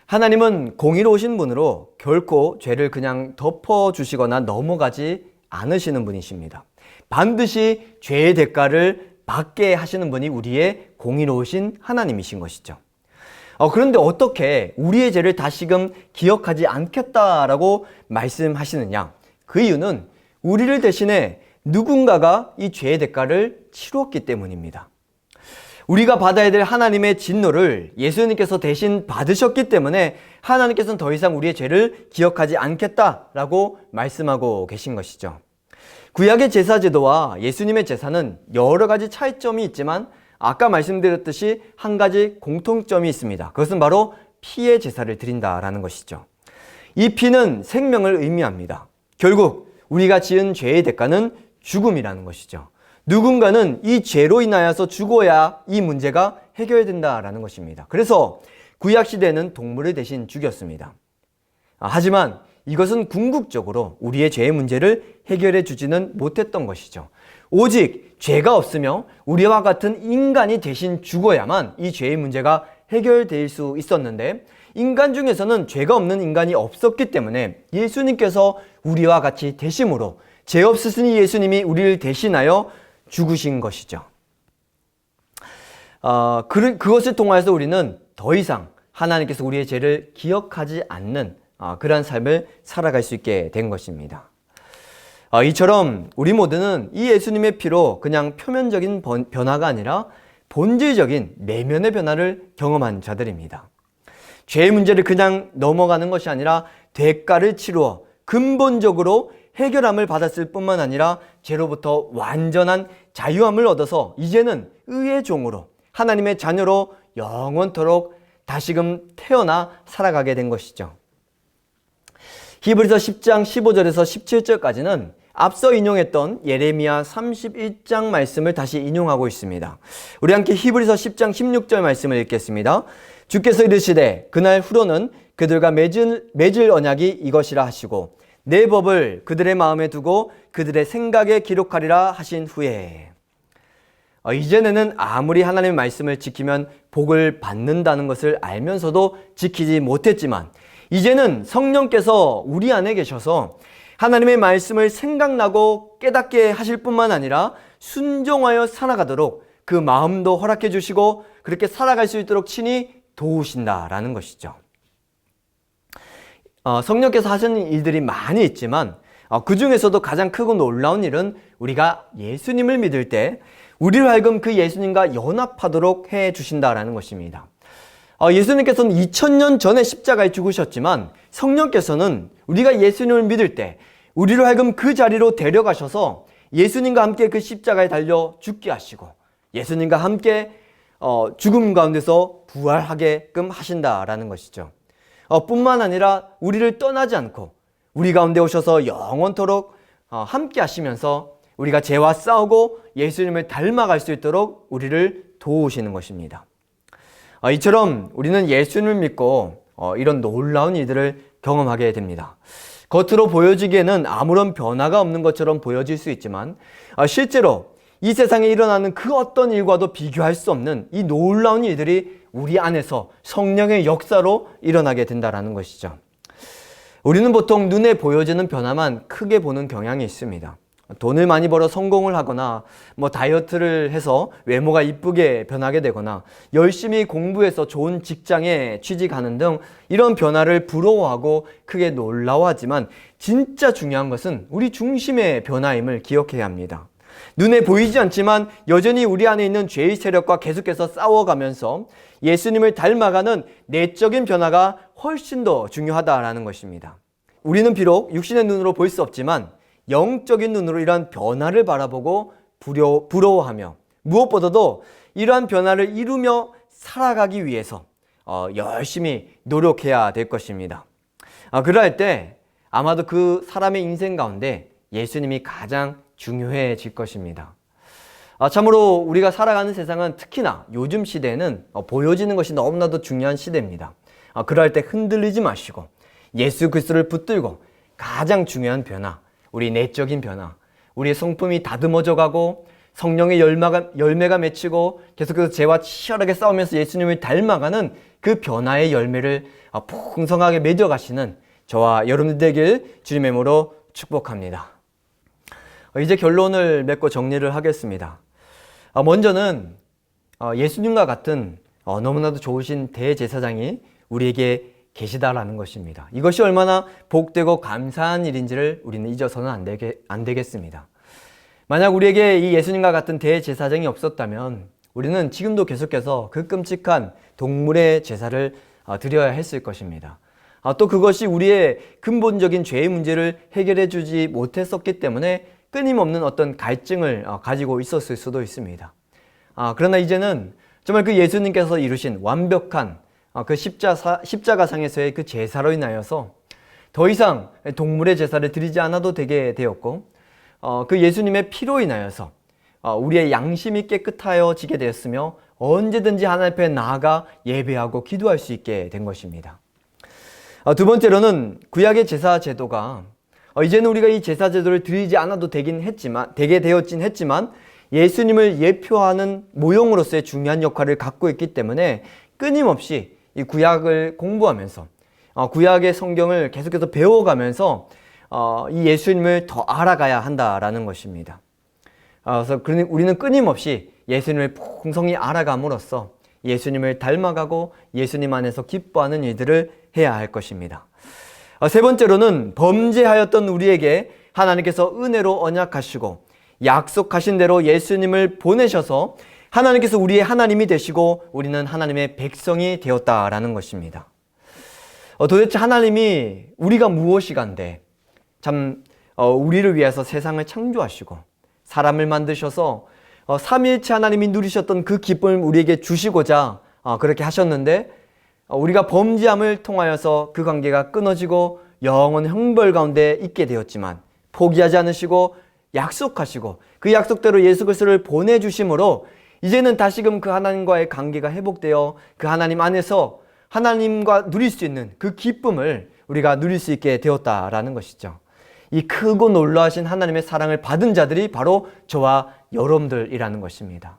하나님은 공의로우신 분으로 결코 죄를 그냥 덮어주시거나 넘어가지 않으시는 분이십니다. 반드시 죄의 대가를 받게 하시는 분이 우리의 공의로우신 하나님이신 것이죠. 그런데 어떻게 우리의 죄를 다시금 기억하지 않겠다라고 말씀하시느냐? 그 이유는 우리를 대신해 누군가가 이 죄의 대가를 치루었기 때문입니다. 우리가 받아야 될 하나님의 진노를 예수님께서 대신 받으셨기 때문에 하나님께서는 더 이상 우리의 죄를 기억하지 않겠다라고 말씀하고 계신 것이죠. 구약의 제사 제도와 예수님의 제사는 여러 가지 차이점이 있지만 아까 말씀드렸듯이 한 가지 공통점이 있습니다. 그것은 바로 피의 제사를 드린다라는 것이죠. 이 피는 생명을 의미합니다. 결국 우리가 지은 죄의 대가는 죽음이라는 것이죠. 누군가는 이 죄로 인하여서 죽어야 이 문제가 해결된다라는 것입니다. 그래서 구약 시대에는 동물을 대신 죽였습니다. 하지만 이것은 궁극적으로 우리의 죄의 문제를 해결해 주지는 못했던 것이죠. 오직 죄가 없으며 우리와 같은 인간이 대신 죽어야만 이 죄의 문제가 해결될 수 있었는데, 인간 중에서는 죄가 없는 인간이 없었기 때문에 예수님께서 우리와 같이 대심으로 죄 없으시니 예수님이 우리를 대신하여 죽으신 것이죠. 그것을 통하여서 우리는 더 이상 하나님께서 우리의 죄를 기억하지 않는 그러한 삶을 살아갈 수 있게 된 것입니다. 이처럼 우리 모두는 이 예수님의 피로 그냥 표면적인 변화가 아니라 본질적인 내면의 변화를 경험한 자들입니다. 죄의 문제를 그냥 넘어가는 것이 아니라 대가를 치루어 근본적으로 해결함을 받았을 뿐만 아니라 죄로부터 완전한 자유함을 얻어서 이제는 의의 종으로 하나님의 자녀로 영원토록 다시금 태어나 살아가게 된 것이죠. 히브리서 10장 15절에서 17절까지는 앞서 인용했던 예레미야 31장 말씀을 다시 인용하고 있습니다. 우리 함께 히브리서 10장 16절 말씀을 읽겠습니다. 주께서 이르시되 그날 후로는 그들과 맺을 언약이 이것이라 하시고 내 법을 그들의 마음에 두고 그들의 생각에 기록하리라 하신 후에, 이전에는 아무리 하나님의 말씀을 지키면 복을 받는다는 것을 알면서도 지키지 못했지만, 이제는 성령께서 우리 안에 계셔서 하나님의 말씀을 생각나고 깨닫게 하실 뿐만 아니라 순종하여 살아가도록 그 마음도 허락해 주시고 그렇게 살아갈 수 있도록 친히 도우신다라는 것이죠. 성령께서 하시는 일들이 많이 있지만 그 중에서도 가장 크고 놀라운 일은 우리가 예수님을 믿을 때 우리로 하여금 그 예수님과 연합하도록 해 주신다라는 것입니다. 예수님께서는 2000년 전에 십자가에 죽으셨지만 성령께서는 우리가 예수님을 믿을 때 우리로 하여금 그 자리로 데려가셔서 예수님과 함께 그 십자가에 달려 죽게 하시고 예수님과 함께 죽음 가운데서 부활하게끔 하신다라는 것이죠. 뿐만 아니라 우리를 떠나지 않고 우리 가운데 오셔서 영원토록 함께 하시면서 우리가 죄와 싸우고 예수님을 닮아갈 수 있도록 우리를 도우시는 것입니다. 이처럼 우리는 예수님을 믿고 이런 놀라운 일들을 경험하게 됩니다. 겉으로 보여지기에는 아무런 변화가 없는 것처럼 보여질 수 있지만 실제로 이 세상에 일어나는 그 어떤 일과도 비교할 수 없는 이 놀라운 일들이 우리 안에서 성령의 역사로 일어나게 된다는 것이죠. 우리는 보통 눈에 보여지는 변화만 크게 보는 경향이 있습니다. 돈을 많이 벌어 성공을 하거나 다이어트를 해서 외모가 이쁘게 변하게 되거나 열심히 공부해서 좋은 직장에 취직하는 등 이런 변화를 부러워하고 크게 놀라워하지만 진짜 중요한 것은 우리 중심의 변화임을 기억해야 합니다. 눈에 보이지 않지만 여전히 우리 안에 있는 죄의 세력과 계속해서 싸워가면서 예수님을 닮아가는 내적인 변화가 훨씬 더 중요하다라는 것입니다. 우리는 비록 육신의 눈으로 볼 수 없지만 영적인 눈으로 이러한 변화를 바라보고 부러워하며 무엇보다도 이러한 변화를 이루며 살아가기 위해서 열심히 노력해야 될 것입니다. 그럴 때 아마도 그 사람의 인생 가운데 예수님이 가장 중요해질 것입니다. 참으로 우리가 살아가는 세상은 특히나 요즘 시대에는 보여지는 것이 너무나도 중요한 시대입니다. 그럴 때 흔들리지 마시고 예수 그리스도를 붙들고 가장 중요한 변화, 우리 내적인 변화, 우리의 성품이 다듬어져 가고 성령의 열매가 맺히고 계속해서 죄와 치열하게 싸우면서 예수님을 닮아가는 그 변화의 열매를 풍성하게 맺어가시는 저와 여러분들 되길 주님의 이름으로 축복합니다. 이제 결론을 맺고 정리를 하겠습니다. 먼저는 예수님과 같은 너무나도 좋으신 대제사장이 우리에게 계시다라는 것입니다. 이것이 얼마나 복되고 감사한 일인지를 우리는 잊어서는 안 되겠습니다. 만약 우리에게 이 예수님과 같은 대제사장이 없었다면 우리는 지금도 계속해서 그 끔찍한 동물의 제사를 드려야 했을 것입니다. 또 그것이 우리의 근본적인 죄의 문제를 해결해 주지 못했었기 때문에 끊임없는 어떤 갈증을 가지고 있었을 수도 있습니다. 그러나 이제는 정말 그 예수님께서 이루신 완벽한 그 십자가상에서의 그 제사로 인하여서 더 이상 동물의 제사를 드리지 않아도 되게 되었고 그 예수님의 피로 인하여서 우리의 양심이 깨끗하여지게 되었으며 언제든지 하나님 앞에 나아가 예배하고 기도할 수 있게 된 것입니다. 두 번째로는 구약의 제사 제도가 이제는 우리가 이 제사 제도를 드리지 않아도 되게 되었진 했지만 예수님을 예표하는 모형으로서의 중요한 역할을 갖고 있기 때문에 끊임없이 이 구약을 공부하면서 구약의 성경을 계속해서 배워가면서 이 예수님을 더 알아가야 한다라는 것입니다. 그래서 우리는 끊임없이 예수님을 풍성히 알아감으로써 예수님을 닮아가고 예수님 안에서 기뻐하는 일들을 해야 할 것입니다. 세 번째로는 범죄하였던 우리에게 하나님께서 은혜로 언약하시고 약속하신 대로 예수님을 보내셔서 하나님께서 우리의 하나님이 되시고 우리는 하나님의 백성이 되었다라는 것입니다. 도대체 하나님이 우리가 무엇이간데 참 우리를 위해서 세상을 창조하시고 사람을 만드셔서 삼위일체 하나님이 누리셨던 그 기쁨을 우리에게 주시고자 그렇게 하셨는데 우리가 범죄함을 통하여서 그 관계가 끊어지고 영원 형벌 가운데 있게 되었지만 포기하지 않으시고 약속하시고 그 약속대로 예수 그리스도를 보내주심으로 이제는 다시금 그 하나님과의 관계가 회복되어 그 하나님 안에서 하나님과 누릴 수 있는 그 기쁨을 우리가 누릴 수 있게 되었다라는 것이죠. 이 크고 놀라우신 하나님의 사랑을 받은 자들이 바로 저와 여러분들이라는 것입니다.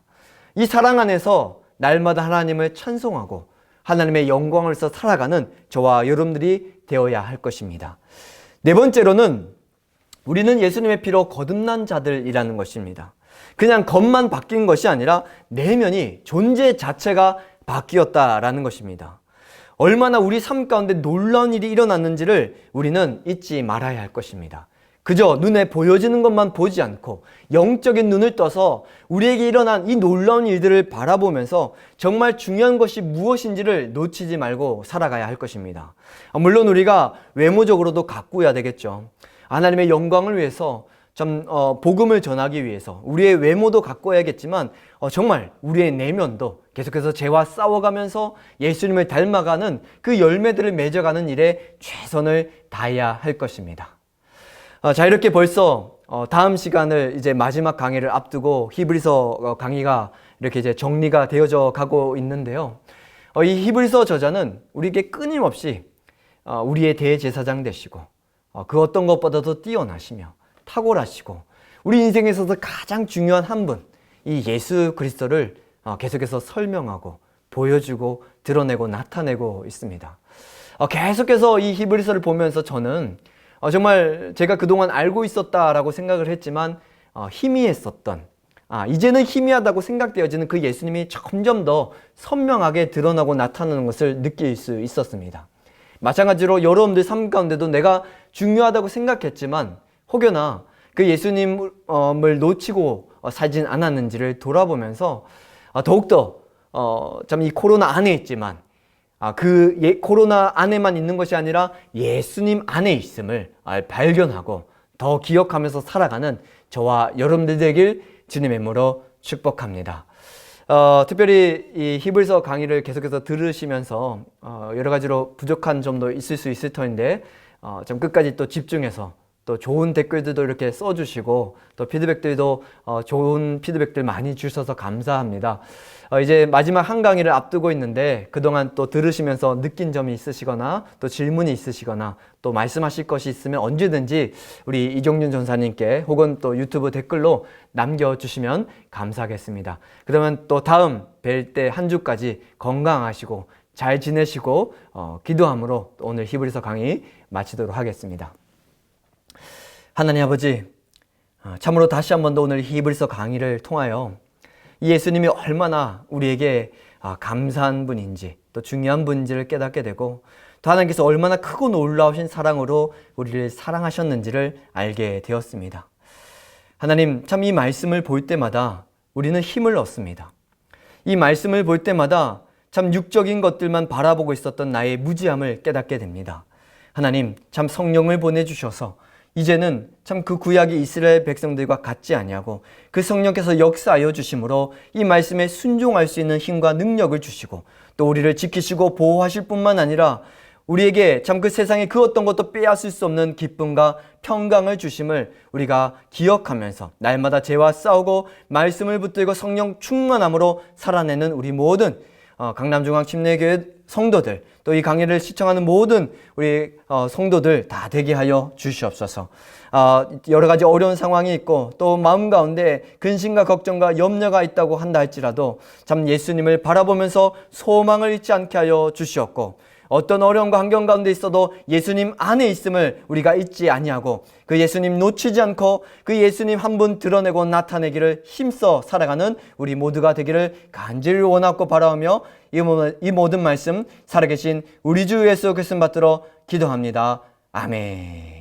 이 사랑 안에서 날마다 하나님을 찬송하고 하나님의 영광으로서 살아가는 저와 여러분들이 되어야 할 것입니다. 네 번째로는 우리는 예수님의 피로 거듭난 자들이라는 것입니다. 그냥 겉만 바뀐 것이 아니라 내면이 존재 자체가 바뀌었다라는 것입니다. 얼마나 우리 삶 가운데 놀라운 일이 일어났는지를 우리는 잊지 말아야 할 것입니다. 그저 눈에 보여지는 것만 보지 않고 영적인 눈을 떠서 우리에게 일어난 이 놀라운 일들을 바라보면서 정말 중요한 것이 무엇인지를 놓치지 말고 살아가야 할 것입니다. 물론 우리가 외모적으로도 가꾸어야 되겠죠. 하나님의 영광을 위해서 복음을 전하기 위해서 우리의 외모도 가꿔야겠지만 정말 우리의 내면도 계속해서 죄와 싸워가면서 예수님을 닮아가는 그 열매들을 맺어가는 일에 최선을 다해야 할 것입니다. 자, 이렇게 벌써 다음 시간을 이제 마지막 강의를 앞두고 히브리서 강의가 이렇게 이제 정리가 되어져 가고 있는데요. 이 히브리서 저자는 우리에게 끊임없이 우리의 대제사장 되시고 그 어떤 것보다도 뛰어나시며 탁월하시고 우리 인생에 있어서 가장 중요한 한 분, 이 예수 그리스도를 계속해서 설명하고 보여주고 드러내고 나타내고 있습니다. 계속해서 이 히브리서를 보면서 저는 정말 제가 그동안 알고 있었다라고 생각을 했지만 희미했었던 이제는 희미하다고 생각되어지는 그 예수님이 점점 더 선명하게 드러나고 나타나는 것을 느낄 수 있었습니다. 마찬가지로 여러분들 삶 가운데도 내가 중요하다고 생각했지만 혹여나 그 예수님을 놓치고 살진 않았는지를 돌아보면서 더욱더 참 이 코로나 안에 있지만 코로나 안에만 있는 것이 아니라 예수님 안에 있음을 발견하고 더 기억하면서 살아가는 저와 여러분들 되길 주님의 이름으로 축복합니다. 특별히 이 히브리서 강의를 계속해서 들으시면서 여러 가지로 부족한 점도 있을 수 있을 터인데 좀 끝까지 또 집중해서 또 좋은 댓글들도 이렇게 써주시고 또 피드백들도 좋은 피드백들 많이 주셔서 감사합니다. 이제 마지막 한 강의를 앞두고 있는데 그동안 또 들으시면서 느낀 점이 있으시거나 또 질문이 있으시거나 또 말씀하실 것이 있으면 언제든지 우리 이종윤 전사님께 혹은 또 유튜브 댓글로 남겨주시면 감사하겠습니다. 그러면 또 다음 뵐 때 한 주까지 건강하시고 잘 지내시고 기도함으로 오늘 히브리서 강의 마치도록 하겠습니다. 하나님 아버지, 참으로 다시 한 번 더 오늘 히브리서 강의를 통하여 예수님이 얼마나 우리에게 감사한 분인지 또 중요한 분인지를 깨닫게 되고 또 하나님께서 얼마나 크고 놀라우신 사랑으로 우리를 사랑하셨는지를 알게 되었습니다. 하나님, 참 이 말씀을 볼 때마다 우리는 힘을 얻습니다. 이 말씀을 볼 때마다 참 육적인 것들만 바라보고 있었던 나의 무지함을 깨닫게 됩니다. 하나님, 참 성령을 보내주셔서 이제는 참 그 구약의 이스라엘 백성들과 같지 아니하고 그 성령께서 역사하여 주심으로 이 말씀에 순종할 수 있는 힘과 능력을 주시고 또 우리를 지키시고 보호하실 뿐만 아니라 우리에게 참 그 세상에 그 어떤 것도 빼앗을 수 없는 기쁨과 평강을 주심을 우리가 기억하면서 날마다 죄와 싸우고 말씀을 붙들고 성령 충만함으로 살아내는 우리 모든 강남중앙 침례교회 성도들, 또 이 강의를 시청하는 모든 우리 성도들 다 되게 하여 주시옵소서. 여러 가지 어려운 상황이 있고 또 마음 가운데 근심과 걱정과 염려가 있다고 한다 할지라도 참 예수님을 바라보면서 소망을 잃지 않게 하여 주시옵고, 어떤 어려움과 환경 가운데 있어도 예수님 안에 있음을 우리가 잊지 아니하고 그 예수님 놓치지 않고 그 예수님 한 분 드러내고 나타내기를 힘써 살아가는 우리 모두가 되기를 간절히 원하고 바라오며 이 모든 말씀 살아계신 우리 주 예수 그리스도 받들어 기도합니다. 아멘.